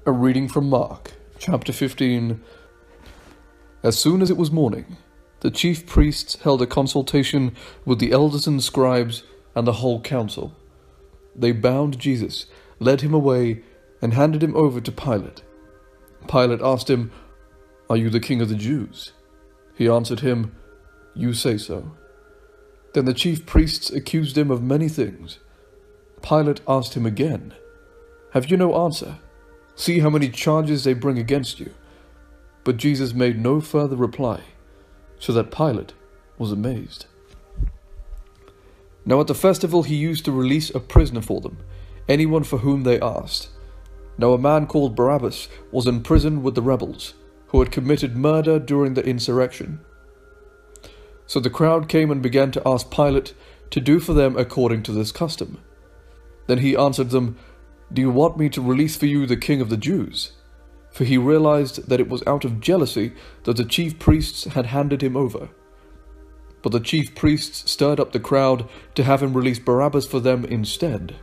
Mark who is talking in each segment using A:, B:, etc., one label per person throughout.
A: A reading from Mark, chapter 15. As soon as it was morning, the chief priests held a consultation with the elders and scribes and the whole council. They bound Jesus, led him away, and handed him over to Pilate. Pilate asked him, "Are you the king of the Jews?" He answered him, "You say so." Then the chief priests accused him of many things. Pilate asked him again, "Have you no answer? See how many charges they bring against you." But Jesus made no further reply, so that Pilate was amazed. Now at the festival he used to release a prisoner for them, anyone for whom they asked. Now a man called Barabbas was in prison with the rebels, who had committed murder during the insurrection. So the crowd came and began to ask Pilate to do for them according to this custom. Then he answered them, "Do you want me to release for you the king of the Jews?" For he realized that it was out of jealousy that the chief priests had handed him over. But the chief priests stirred up the crowd to have him release Barabbas for them instead.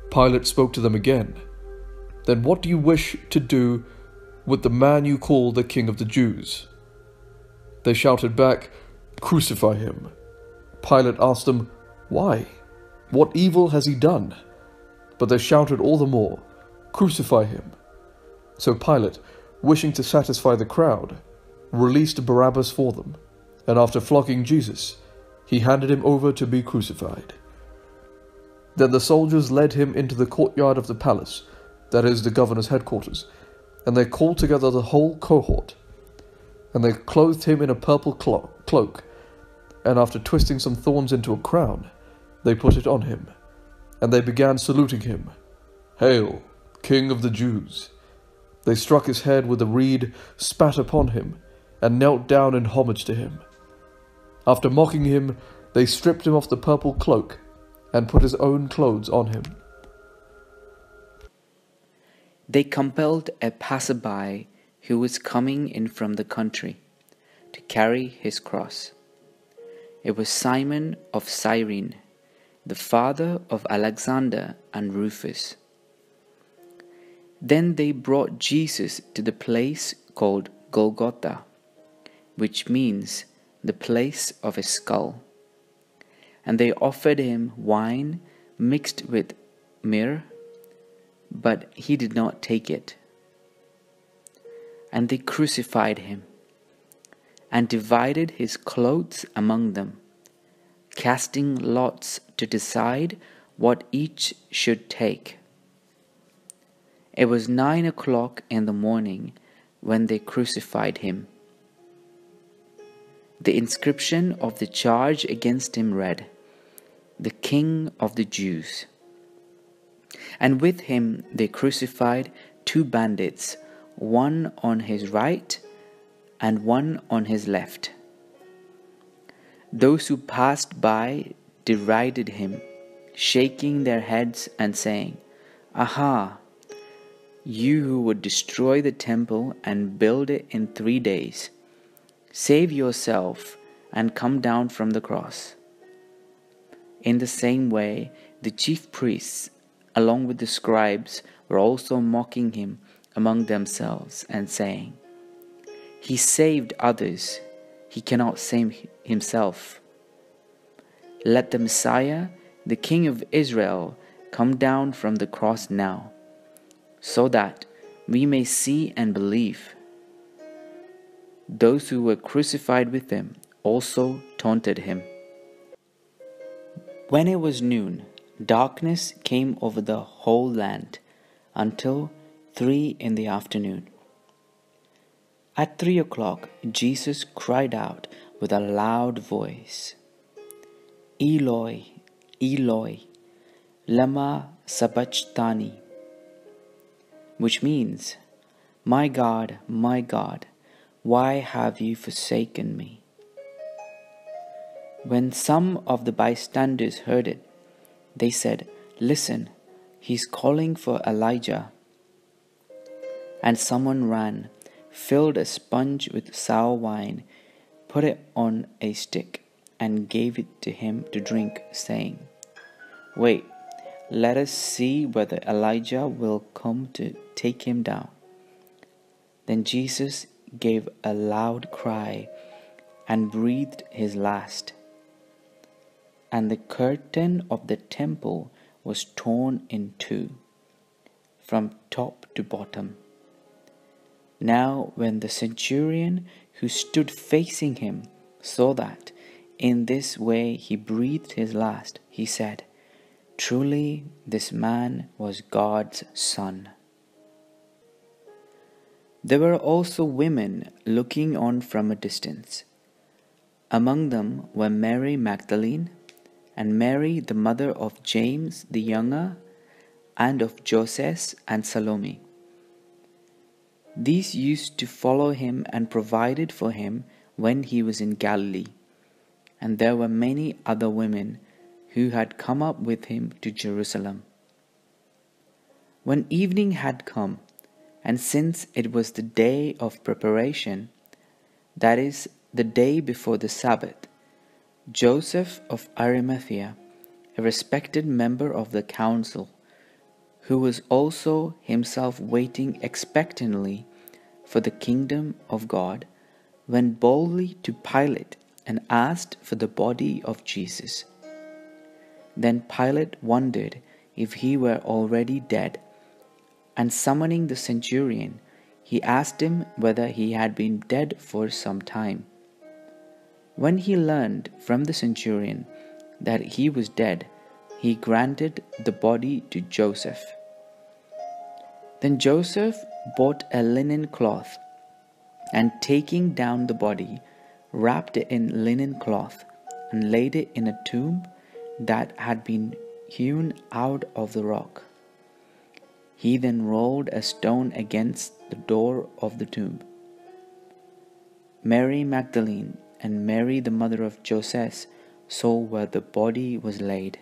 A: Pilate spoke to them again. "Then what do you wish to do with the man you call the king of the Jews?" They shouted back, "Crucify him." Pilate asked them, "Why? What evil has he done?" But they shouted all the more, "Crucify him." So Pilate, wishing to satisfy the crowd, released Barabbas for them, and after flogging Jesus, he handed him over to be crucified. Then the soldiers led him into the courtyard of the palace, that is, the governor's headquarters, and they called together the whole cohort. And they clothed him in a purple cloak, and after twisting some thorns into a crown, they put it on him. And they began saluting him, "Hail, King of the Jews!" They struck his head with a reed, spat upon him, and knelt down in homage to him. After mocking him, they stripped him of the purple cloak and put his own clothes on him.
B: They compelled a passerby who was coming in from the country to carry his cross. It was Simon of Cyrene, the father of Alexander and Rufus. Then they brought Jesus to the place called Golgotha, which means the place of a skull. And they offered him wine mixed with myrrh, but he did not take it. And they crucified him and divided his clothes among them, casting lots to decide what each should take. It was 9 o'clock in the morning when they crucified him. The inscription of the charge against him read, "The King of the Jews." And with him they crucified 2 bandits, one on his right and one on his left. Those who passed by derided him, shaking their heads and saying, "Aha! You who would destroy the temple and build it in 3 days, save yourself and come down from the cross." In the same way, the chief priests, along with the scribes, were also mocking him among themselves and saying, "He saved others, he cannot save himself. Let the Messiah, the King of Israel, come down from the cross now, so that we may see and believe." Those who were crucified with him also taunted him. When it was noon, darkness came over the whole land until 3 in the afternoon. At 3 o'clock, Jesus cried out with a loud voice, "Eloi, Eloi, lama sabachthani," which means, my God, why have you forsaken me?" When some of the bystanders heard it, they said, "Listen, he's calling for Elijah." And someone ran, filled a sponge with sour wine, put it on a stick, and gave it to him to drink, saying, "Wait, Let us see whether Elijah will come to take him down." Then Jesus gave a loud cry and breathed his last. And the curtain of the temple was torn in two, from top to bottom. Now when the centurion who stood facing him saw that in this way he breathed his last, he said, "Truly this man was God's son." There were also women looking on from a distance. Among them were Mary Magdalene, and Mary the mother of James the younger, and of Joses and Salome. These used to follow him and provided for him when he was in Galilee. And there were many other women who had come up with him to Jerusalem. When evening had come, and since it was the day of preparation, that is, the day before the Sabbath, Joseph of Arimathea, a respected member of the council, who was also himself waiting expectantly for the kingdom of God, went boldly to Pilate and asked for the body of Jesus. Then Pilate wondered if he were already dead, and summoning the centurion, he asked him whether he had been dead for some time. When he learned from the centurion that he was dead, he granted the body to Joseph. Then Joseph bought a linen cloth, and taking down the body, wrapped it in linen cloth, and laid it in a tomb that had been hewn out of the rock. He then rolled a stone against the door of the tomb. Mary Magdalene and Mary the mother of Joses saw where the body was laid.